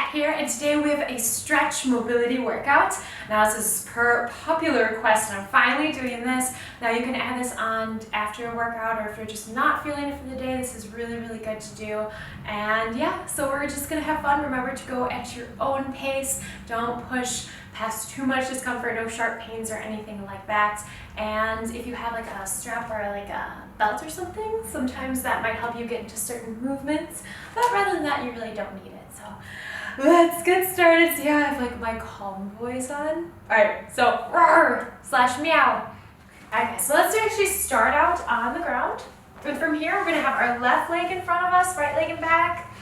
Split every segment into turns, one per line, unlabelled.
Kat here, and today we have a stretch mobility workout. Now this is per popular request, and I'm finally doing this. Now you can add this on after your workout, or if you're just not feeling it for the day, this is really, really good to do. And yeah, so we're just gonna have fun. Remember to go at your own pace. Don't push past too much discomfort, no sharp pains or anything like that. And if you have like a strap or like a belt or something, sometimes that might help you get into certain movements. But rather than that, you really don't need it. So let's get started. See how I have like my calm voice on? Alright, so RAWRR/meow. Okay, so let's actually start out on the ground. And from here, we're gonna have our left leg in front of us, right leg in back.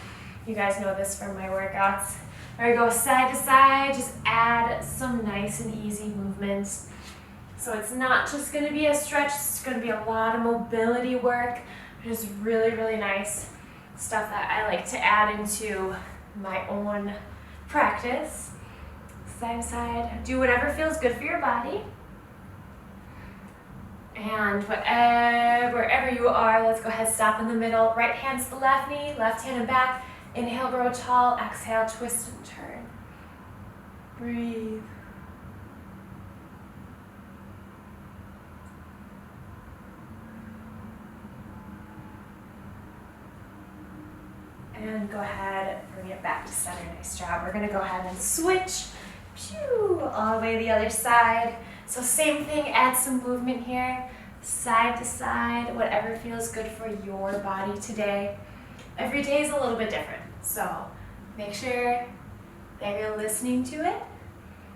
You guys know this from my workouts. We're gonna go side to side, just add some nice and easy movements. So it's not just gonna be a stretch, it's gonna be a lot of mobility work, which is really, really nice stuff that I like to add into my own practice. Side to side, do whatever feels good for your body. And wherever you are, let's go ahead, stop in the middle. Right hand to the left knee, left hand and back. Inhale, grow tall, exhale, twist and turn. Breathe. And go ahead, bring it back to center. Nice job. We're gonna go ahead and switch, pew, all the way to the other side. So same thing, add some movement here, side to side, whatever feels good for your body today. Every day is a little bit different, so make sure that you're listening to it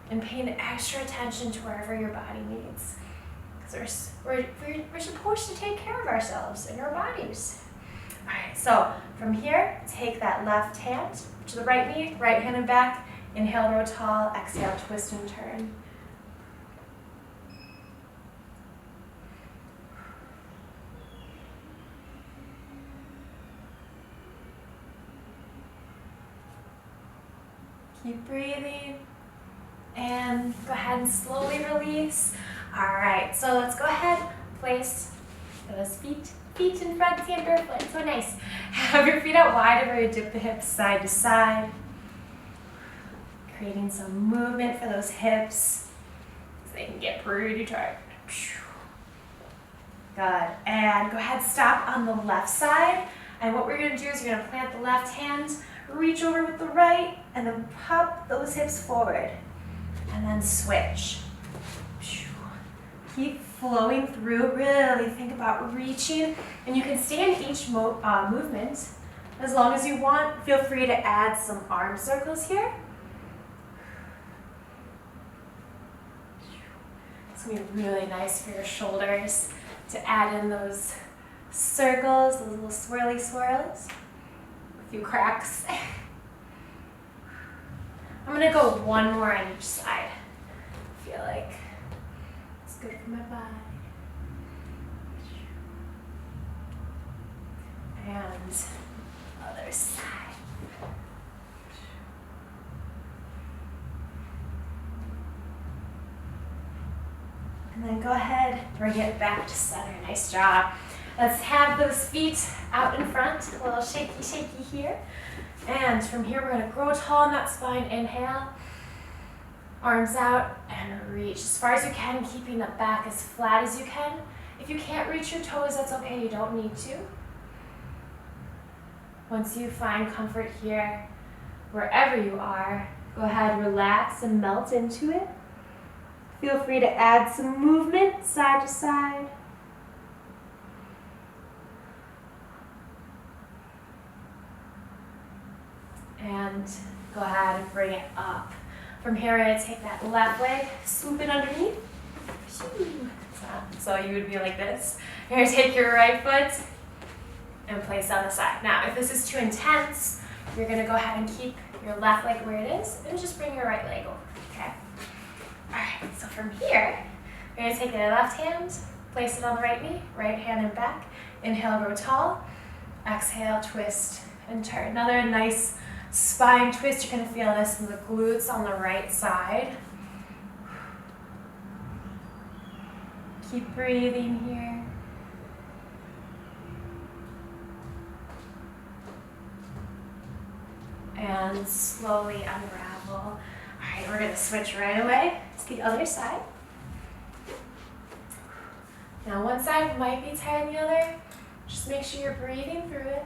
and paying extra attention to wherever your body needs. Because we're supposed to take care of ourselves and our bodies. All right, so from here, take that left hand to the right knee, right hand and back. Inhale, grow tall, exhale, twist and turn. Keep breathing, and go ahead and slowly release. All right, so let's go ahead, place those feet in front, hand barefoot, so nice. Have your feet out wide, where you dip the hips side to side, creating some movement for those hips so they can get pretty tight. Good, and go ahead, stop on the left side, and what we're gonna do is you're gonna plant the left hand, reach over with the right, and then pop those hips forward, and then switch. Keep flowing through, really think about reaching, and you can stay in each movement as long as you want. Feel free to add some arm circles here. It's gonna be really nice for your shoulders to add in those circles, those little swirly swirls. A few cracks. I'm gonna go one more on each side. I feel like it's good for my body. And other side. And then go ahead, bring it back to center. Nice job. Let's have those feet out in front, a little shaky, shaky here. And from here, we're gonna grow tall in that spine. Inhale, arms out, and reach as far as you can, keeping the back as flat as you can. If you can't reach your toes, that's okay, you don't need to. Once you find comfort here, wherever you are, go ahead, relax and melt into it. Feel free to add some movement, side to side. And go ahead and bring it up. From here, we're gonna take that left leg, swoop it underneath. So you would be like this. You're gonna take your right foot and place on the side. Now, if this is too intense, you're gonna go ahead and keep your left leg where it is and just bring your right leg over, okay? All right, so from here, we're gonna take the left hand, place it on the right knee, right hand and back. Inhale, grow tall. Exhale, twist and turn. Another nice spine twist. You're gonna feel this in the glutes on the right side. Keep breathing here. And slowly unravel. All right, we're gonna switch right away to the other side. Now one side might be tighter than the other. Just make sure you're breathing through it.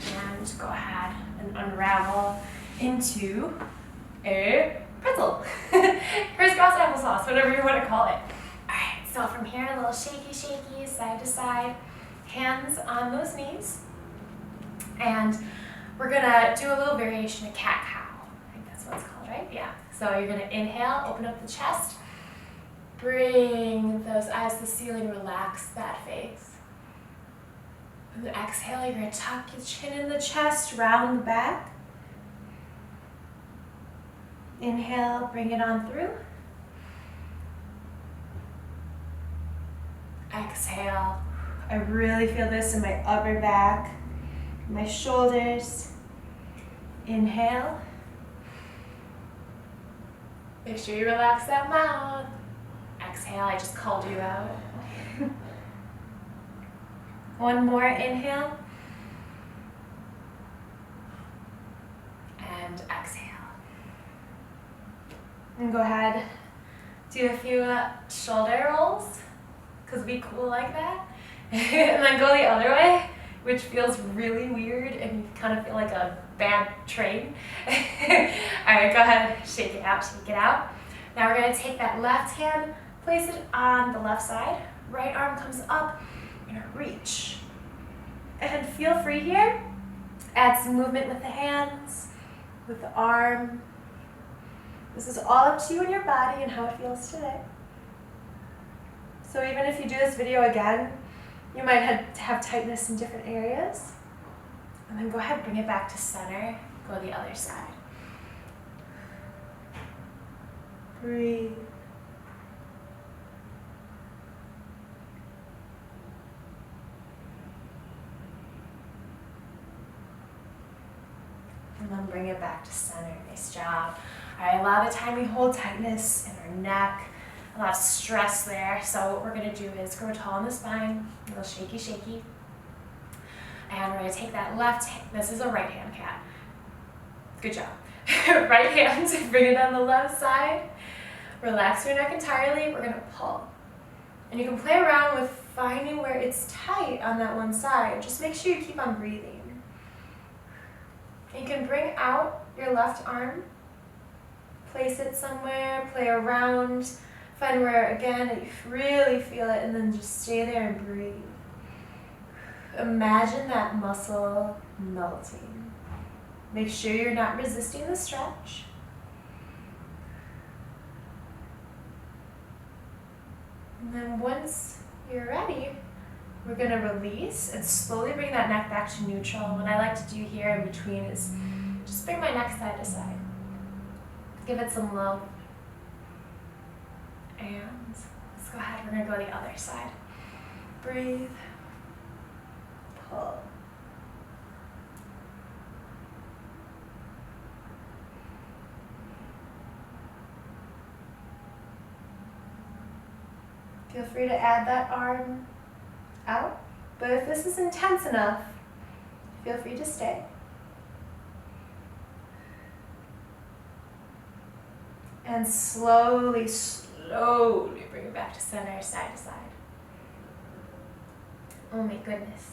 And go ahead and unravel into a pretzel. Crisscross applesauce, whatever you want to call it. Alright, so from here, a little shaky, shaky, side to side, hands on those knees. And we're gonna do a little variation of cat-cow. I think that's what it's called, right? Yeah. So you're gonna inhale, open up the chest, bring those eyes to the ceiling, relax that face. And then exhale, you're gonna tuck your chin in the chest, round the back. Inhale, bring it on through. Exhale. I really feel this in my upper back, my shoulders. Inhale. Make sure you relax that mouth. Exhale, I just called you out. One more inhale. And exhale. And go ahead, do a few shoulder rolls, because be cool like that. And then go the other way, which feels really weird and you kind of feel like a bad train. Alright, go ahead, shake it out, shake it out. Now we're going to take that left hand, place it on the left side. Right arm comes up, you're going to reach. And feel free here, add some movement with the hands, with the arm. This is all up to you and your body and how it feels today. So even if you do this video again, you might have tightness in different areas. And then go ahead, bring it back to center, go the other side. Breathe. And then bring it back to center. Nice job. All right, a lot of the time we hold tightness in our neck, a lot of stress there. So what we're gonna do is grow tall in the spine, a little shaky, shaky. And we're gonna take that left hand, this is a right hand cat. Good job. Right hand, bring it on the left side. Relax your neck entirely, we're gonna pull. And you can play around with finding where it's tight on that one side. Just make sure you keep on breathing. You can bring out your left arm, place it somewhere, play around, find where, again, you really feel it, and then just stay there and breathe. Imagine that muscle melting. Make sure you're not resisting the stretch. And then once you're ready, we're going to release and slowly bring that neck back to neutral. What I like to do here in between is just bring my neck side to side. Give it some love. And let's go ahead, we're going to go the other side. Breathe. Pull. Feel free to add that arm out, but if this is intense enough, feel free to stay. And slowly, slowly bring it back to center, side to side. Oh my goodness.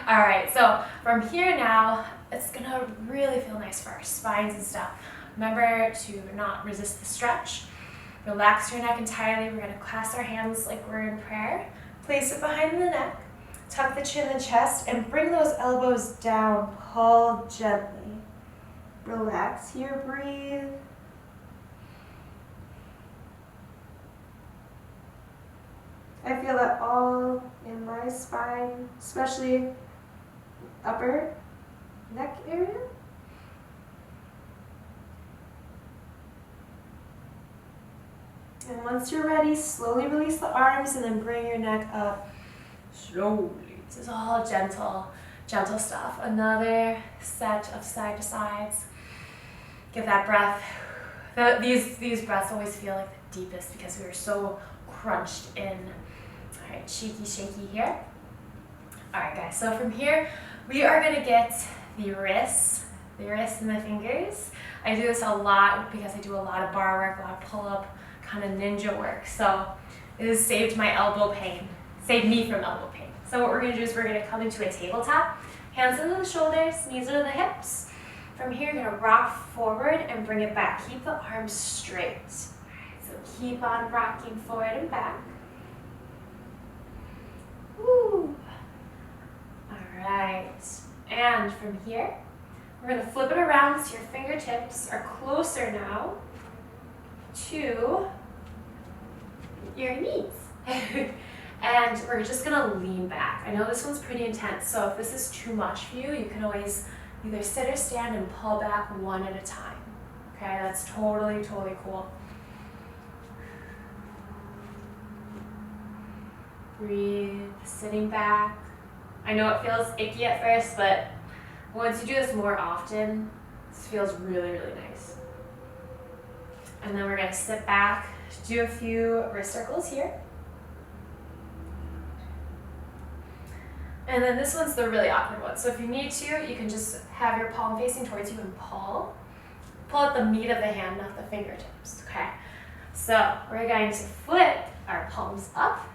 All right, so from here now, it's gonna really feel nice for our spines and stuff. Remember to not resist the stretch. Relax your neck entirely. We're gonna clasp our hands like we're in prayer. Place it behind the neck. Tuck the chin in the chest and bring those elbows down. Pull gently. Relax here, breathe. I feel that all in my spine, especially upper neck area. And once you're ready, slowly release the arms and then bring your neck up slowly. This is all gentle, gentle stuff. Another set of side to sides. Give that breath. These breaths always feel like deepest because we were so crunched in. All right, shaky here. All right, guys, so from here, we are gonna get the wrists and the fingers. I do this a lot because I do a lot of bar work, a lot of pull-up, kind of ninja work. So it has saved my elbow pain, saved me from elbow pain. So what we're gonna do is we're gonna come into a tabletop, hands into the shoulders, knees into the hips. From here, you're gonna rock forward and bring it back. Keep the arms straight. So keep on rocking forward and back. Woo. All right, and from here, we're gonna flip it around so your fingertips are closer now to your knees. And we're just gonna lean back. I know this one's pretty intense, so if this is too much for you, you can always either sit or stand and pull back one at a time. Okay, that's totally cool. Breathe, sitting back. I know it feels icky at first, but once you do this more often, this feels really nice. And then we're gonna sit back, do a few wrist circles here. And then this one's the really awkward one. So if you need to, you can just have your palm facing towards you and pull. Pull at the meat of the hand, not the fingertips, okay? So we're going to flip our palms up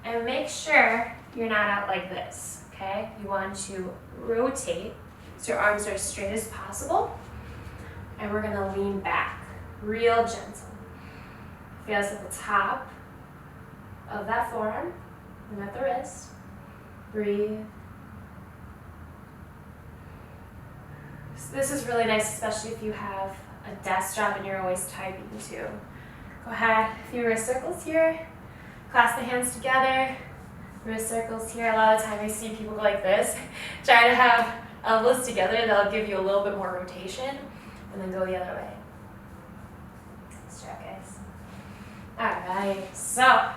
and make sure you're not out like this, okay? You want to rotate so your arms are as straight as possible. And we're gonna lean back, real gentle. Feels at the top of that forearm and at the wrist. Breathe. So this is really nice, especially if you have a desk job and you're always typing too. Go ahead, a few wrist circles here. Clasp the hands together. Wrist circles here. A lot of the time I see people go like this. Try to have elbows together. That'll give you a little bit more rotation. And then go the other way. Let's try, guys. All right, so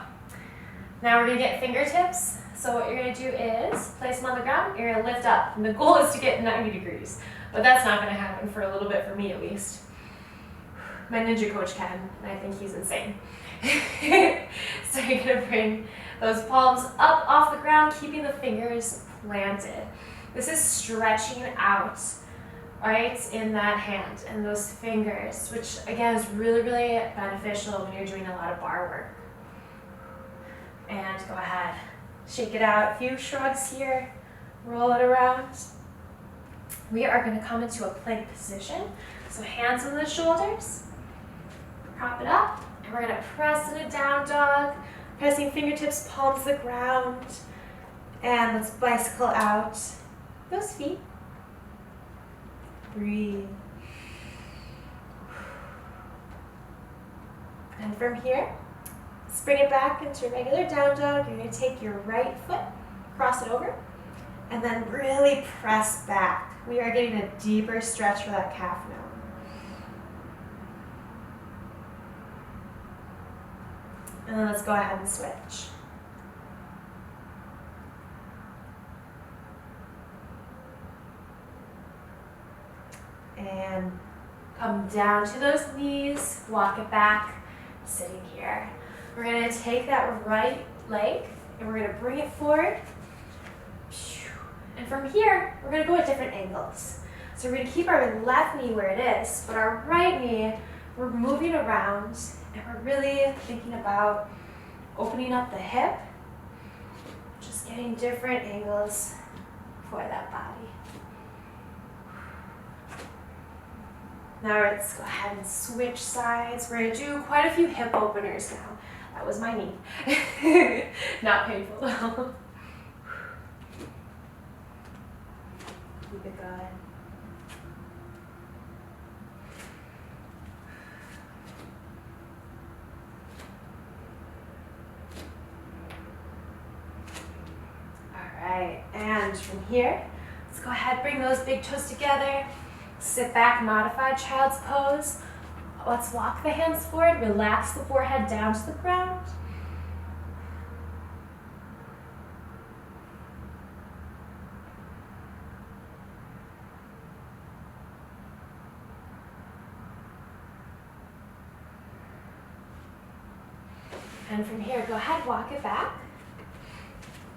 now we're gonna get fingertips. So what you're gonna do is place them on the ground, you're gonna lift up. And the goal is to get 90 degrees, but that's not gonna happen for a little bit for me at least. My ninja coach can, and I think he's insane. So you're gonna bring those palms up off the ground, keeping the fingers planted. This is stretching out, right, in that hand and those fingers, which again is really beneficial when you're doing a lot of bar work. And go ahead. Shake it out, a few shrugs here, roll it around. We are gonna come into a plank position. So hands on the shoulders, prop it up, and we're gonna press in a down dog, pressing fingertips, palms to the ground. And let's bicycle out those feet. Breathe. And from here, let's bring it back into regular down dog. You're gonna take your right foot, cross it over, and then really press back. We are getting a deeper stretch for that calf now. And then let's go ahead and switch. And come down to those knees, walk it back, sitting here. We're gonna take that right leg and we're gonna bring it forward. And from here, we're gonna go at different angles. So we're gonna keep our left knee where it is, but our right knee, we're moving around and we're really thinking about opening up the hip, just getting different angles for that body. Now let's go ahead and switch sides. We're gonna do quite a few hip openers now. That was my knee. Not painful though. Keep it going. All right, and from here, let's go ahead, bring those big toes together. Sit back, modified child's pose. Let's walk the hands forward, relax the forehead down to the ground. And from here, go ahead, walk it back.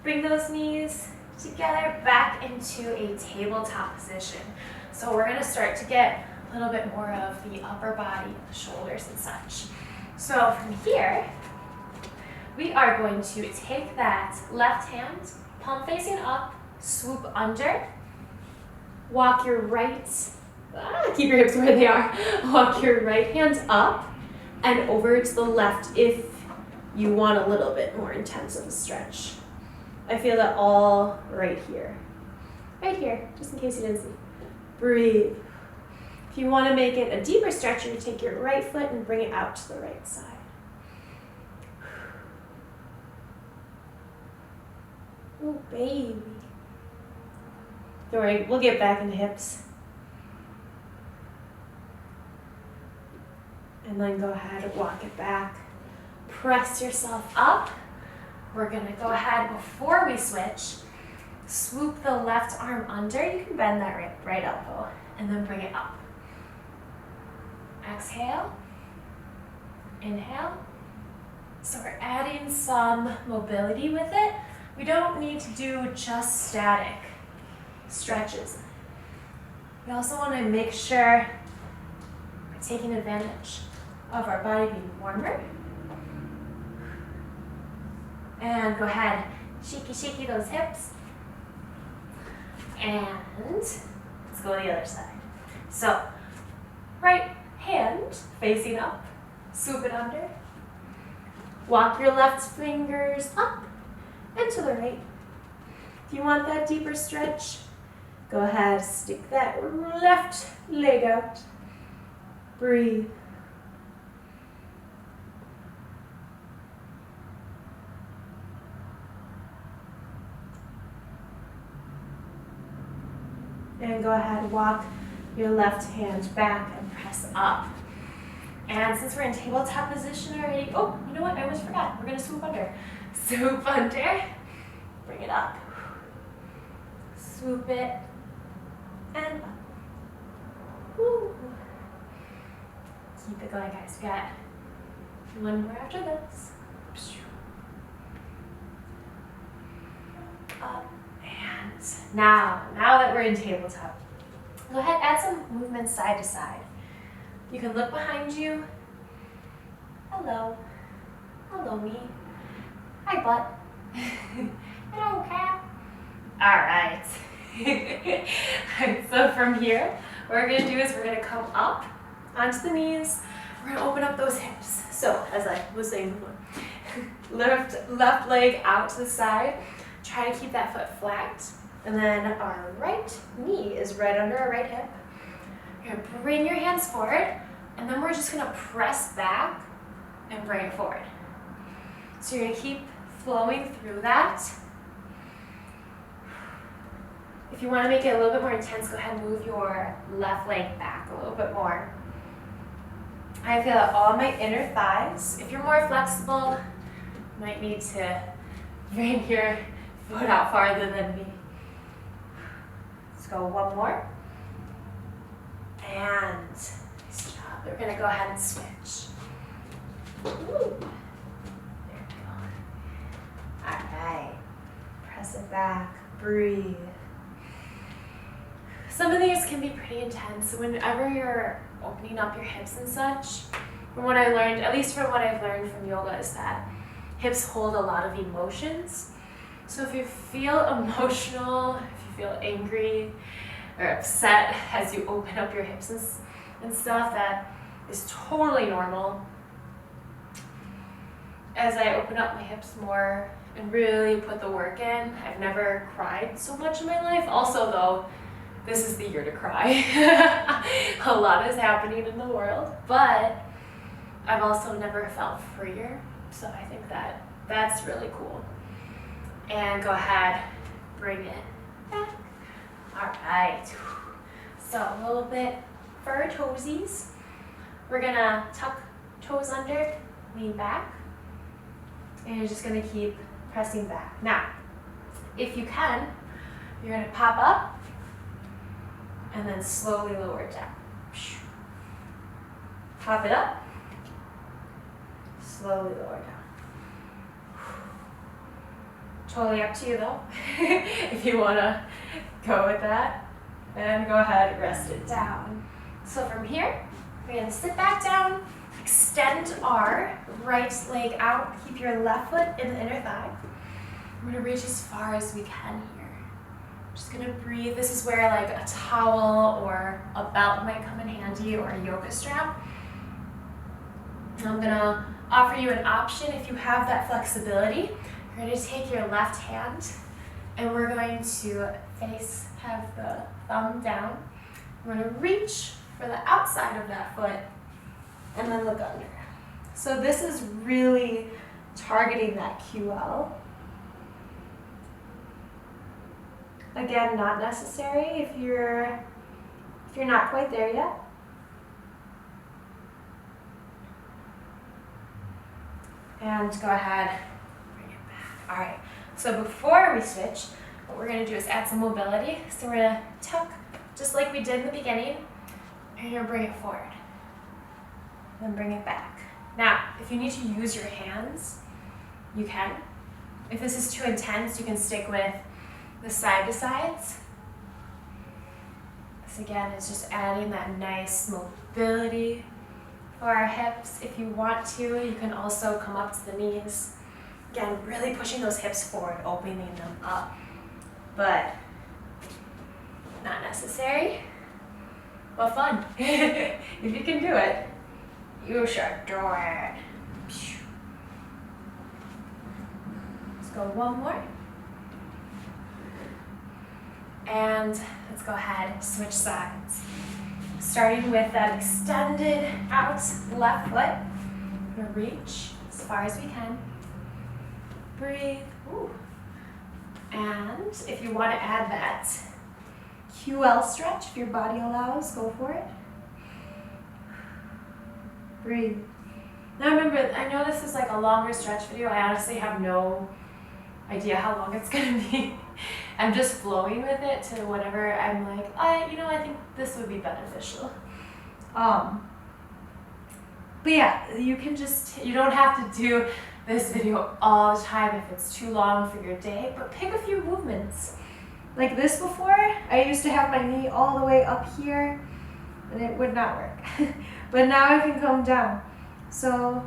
Bring those knees together back into a tabletop position. So we're gonna start to get a little bit more of the upper body, the shoulders and such. So from here, we are going to take that left hand, palm facing up, swoop under, walk your right, keep your hips where they are, walk your right hand up and over to the left if you want a little bit more intense of a stretch. I feel that all right here, just in case you didn't see. Breathe. If you want to make it a deeper stretch, you take your right foot and bring it out to the right side. Oh, baby. Don't worry, we'll get back into hips. And then go ahead and walk it back. Press yourself up. We're gonna go ahead, before we switch, swoop the left arm under. You can bend that right elbow and then bring it up. Exhale, inhale. So we're adding some mobility with it. We don't need to do just static stretches. We also want to make sure we're taking advantage of our body being warmer. And go ahead, shaky those hips. And let's go to the other side. So, right hand facing up, swoop it under. Walk your left fingers up and to the right. If you want that deeper stretch, go ahead, stick that left leg out. Breathe. And go ahead, walk your left hand back and press up. And since we're in tabletop position already, oh, you know what, I almost forgot. We're gonna swoop under. Swoop under, bring it up. Swoop it, and up. Woo. Keep it going, guys. We got one more after this. Up. And now that we're in tabletop, go ahead, add some movement side to side. You can look behind you. Hello. Hello, me. Hi, butt. Hello, cat. All right. So from here, what we're gonna do is we're gonna come up onto the knees. We're gonna open up those hips. So, as I was saying before, lift left leg out to the side. Try to keep that foot flat. And then our right knee is right under our right hip. You're gonna bring your hands forward, and then we're just gonna press back and bring it forward. So you're gonna keep flowing through that. If you wanna make it a little bit more intense, go ahead and move your left leg back a little bit more. I feel all my inner thighs. If you're more flexible, you might need to bring your foot out farther than me. Let's go one more. And nice job. We're gonna go ahead and switch. Ooh. There we go. All right. Press it back. Breathe. Some of these can be pretty intense. Whenever you're opening up your hips and such, from what I learned, at least from what I've learned from yoga, is that hips hold a lot of emotions. So if you feel emotional, if you feel angry or upset as you open up your hips and stuff, that is totally normal. As I open up my hips more and really put the work in, I've never cried so much in my life. Also though, this is the year to cry. A lot is happening in the world, but I've also never felt freer. So I think that's really cool. And go ahead, bring it back. All right. So a little bit for our toesies. We're gonna tuck toes under, lean back, and you're just gonna keep pressing back. Now, if you can, you're gonna pop up and then slowly lower it down. Pop it up, slowly lower it down. Totally up to you though. If you wanna go with that, then go ahead, rest it down. So from here, we're gonna sit back down, extend our right leg out, keep your left foot in the inner thigh. We're gonna reach as far as we can here. Just gonna breathe. This is where like a towel or a belt might come in handy, or a yoga strap. I'm gonna offer you an option if you have that flexibility. You're going to take your left hand and we're going to have the thumb down. We're going to reach for the outside of that foot and then look under. So this is really targeting that QL. Again, not necessary if you're not quite there yet. And go ahead. All right, so before we switch, what we're gonna do is add some mobility. So we're gonna tuck, just like we did in the beginning, and you're gonna bring it forward, then bring it back. Now, if you need to use your hands, you can. If this is too intense, you can stick with the side to sides. This again is just adding that nice mobility for our hips. If you want to, you can also come up to the knees. Again, really pushing those hips forward, opening them up, but not necessary, but fun. If you can do it, you should do it. Let's go one more. And let's go ahead, switch sides. Starting with that extended out left foot. We're gonna reach as far as we can. Breathe. Ooh. And if you want to add that QL stretch, if your body allows, go for it. Breathe. Now remember, I know this is like a longer stretch video. I honestly have no idea how long it's going to be. I'm just flowing with it to whatever I'm like, I think this would be beneficial. But yeah, you don't have to do this video all the time if it's too long for your day, but pick a few movements. Like this before, I used to have my knee all the way up here and it would not work. But now I can come down. So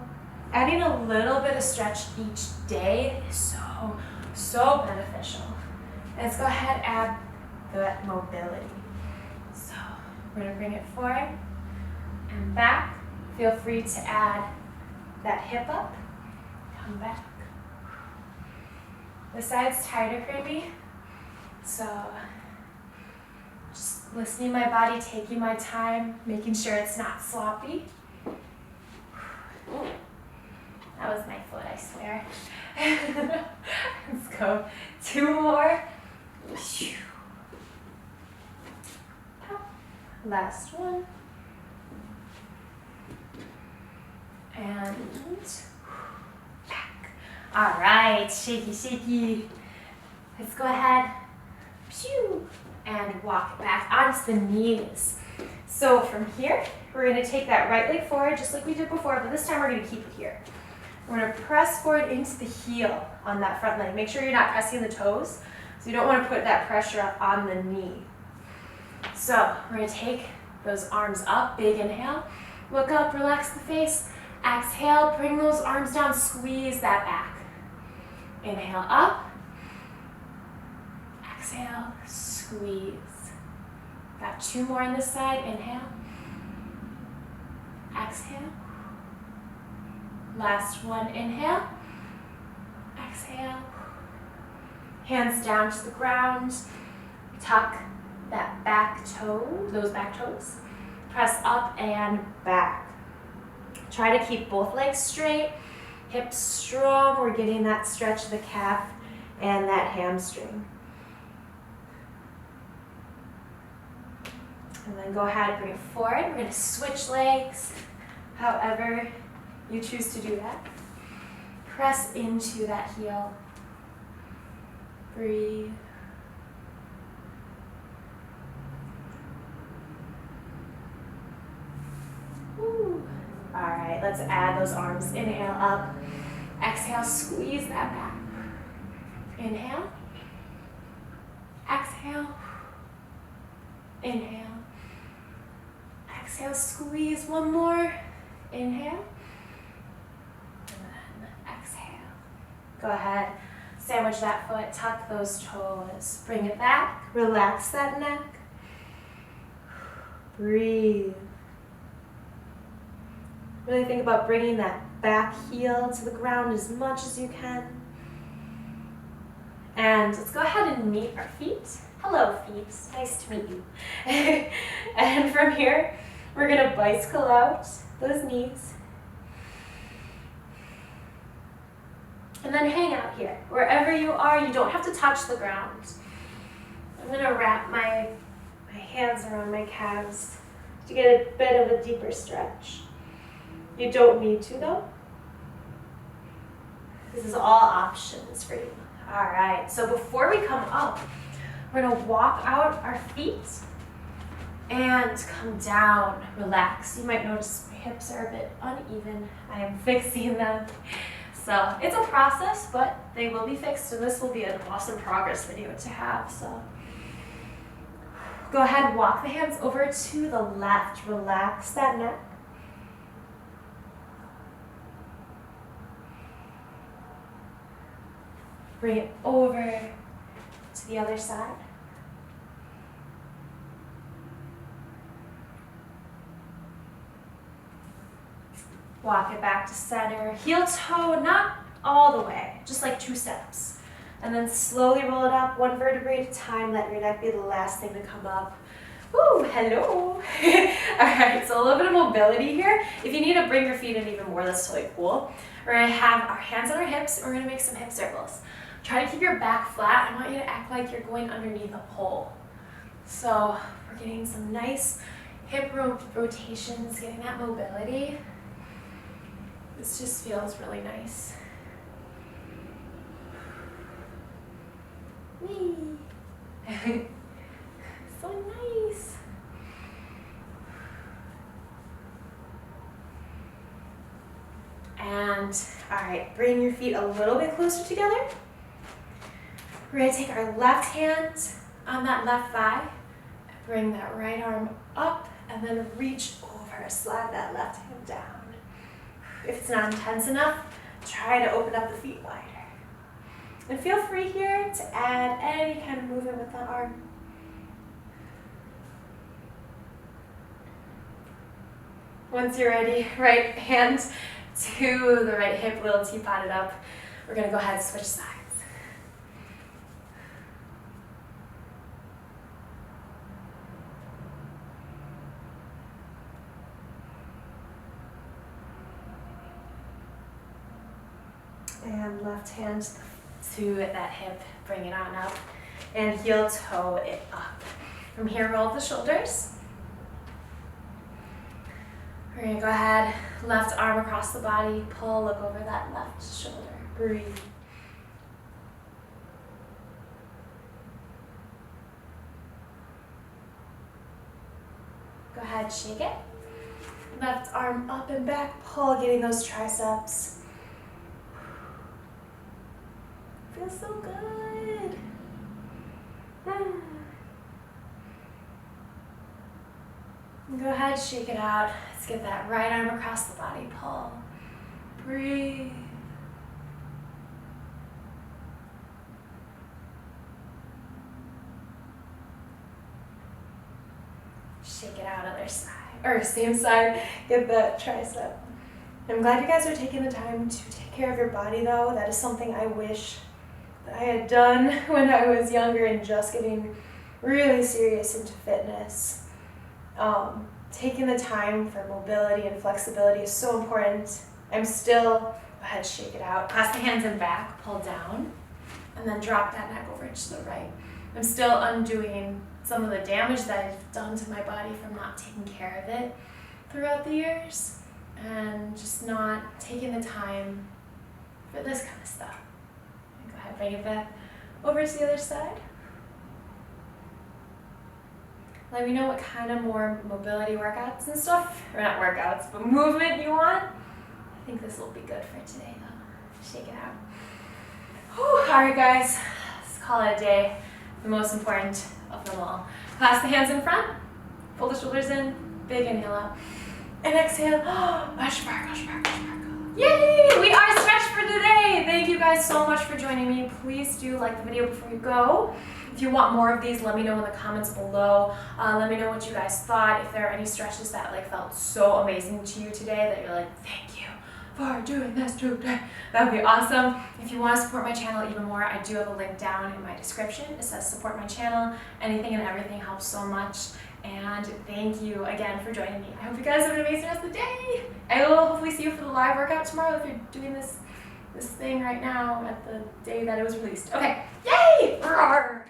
adding a little bit of stretch each day is so beneficial. Let's go ahead and add the mobility. So we're gonna bring it forward and back. Feel free to add that hip up. Come back. The side's tighter for me, so just listening to my body, taking my time, making sure it's not sloppy. That was my foot, I swear. Let's go. 2 more. Last one. And back. All right, shaky, shaky. Let's go ahead, and walk back onto the knees. So from here, we're gonna take that right leg forward just like we did before, but this time we're gonna keep it here. We're gonna press forward into the heel on that front leg. Make sure you're not pressing the toes, so you don't wanna put that pressure on the knee. So we're gonna take those arms up, big inhale. Look up, relax the face. Exhale, bring those arms down, squeeze that back. Inhale up. Exhale, squeeze. Got 2 more on this side. Inhale. Exhale. Last one, inhale. Exhale. Hands down to the ground. Tuck that back toe, those back toes. Press up and back. Try to keep both legs straight, hips strong. We're getting that stretch of the calf and that hamstring. And then go ahead and bring it forward. We're going to switch legs, however you choose to do that. Press into that heel. Breathe. Woo. All right, let's add those arms. Inhale up. Exhale, squeeze that back. Inhale. Exhale. Inhale. Exhale, squeeze one more. Inhale. And then exhale. Go ahead. Sandwich that foot, tuck those toes. Bring it back. Relax that neck. Breathe. Really think about bringing that back heel to the ground as much as you can. And let's go ahead and meet our feet. Hello, feet. Nice to meet you. And from here, we're going to bicycle out those knees. And then hang out here. Wherever you are, you don't have to touch the ground. I'm going to wrap my hands around my calves to get a bit of a deeper stretch. You don't need to, though. This is all options for you. All right, so before we come up, we're going to walk out our feet and come down, relax. You might notice my hips are a bit uneven. I am fixing them. So it's a process, but they will be fixed, and this will be an awesome progress video to have. So go ahead, walk the hands over to the left. Relax that neck. Bring it over to the other side. Walk it back to center. Heel toe, not all the way, just like 2 steps. And then slowly roll it up, 1 vertebrae at a time. Let your neck be the last thing to come up. Woo, hello. All right, so a little bit of mobility here. If you need to bring your feet in even more, that's totally cool. We're gonna have our hands on our hips, and we're gonna make some hip circles. Try to keep your back flat. I want you to act like you're going underneath a pole. So we're getting some nice hip rotations, getting that mobility. This just feels really nice. Whee! So nice. And, all right, bring your feet a little bit closer together. We're going to take our left hand on that left thigh, bring that right arm up, and then reach over, slide that left hand down. If it's not intense enough, try to open up the feet wider. And feel free here to add any kind of movement with the arm. Once you're ready, right hand to the right hip, little teapot it up. We're going to go ahead and switch sides. And left hand to that hip, bring it on up, and heel toe it up. From here, roll the shoulders. We're gonna go ahead, left arm across the body, pull, look over that left shoulder, breathe. Go ahead, shake it. Left arm up and back, pull, getting those triceps. Feels so good. Go ahead, shake it out. Let's get that right arm across the body, pull. Breathe. Shake it out, other side, or same side, get that tricep. I'm glad you guys are taking the time to take care of your body though. That is something I wish that I had done when I was younger and just getting really serious into fitness. Taking the time for mobility and flexibility is so important. I'm still, go ahead, shake it out. Pass the hands in back, pull down, and then drop that neck over to the right. I'm still undoing some of the damage that I've done to my body from not taking care of it throughout the years and just not taking the time for this kind of stuff. Go ahead, bring it back over to the other side. Let me know what kind of more mobility workouts and stuff, or not workouts, but movement you want. I think this will be good for today though. Shake it out. Whew. All Alright guys, let's call it a day. The most important of them all. Clasp the hands in front, pull the shoulders in, big inhale out. And exhale, sparkle, sparkle, sparkle. Yay! We are stretched for today! Thank you guys so much for joining me. Please do like the video before you go. If you want more of these, let me know in the comments below. Let me know what you guys thought. If there are any stretches that felt so amazing to you today that you're like, thank you for doing this today. That would be awesome. If you want to support my channel even more, I do have a link down in my description. It says support my channel. Anything and everything helps so much. And thank you again for joining me. I hope you guys have an amazing rest of the day. I will hopefully see you for the live workout tomorrow if you're doing this thing right now at the day that it was released. Okay, yay! RAWRR.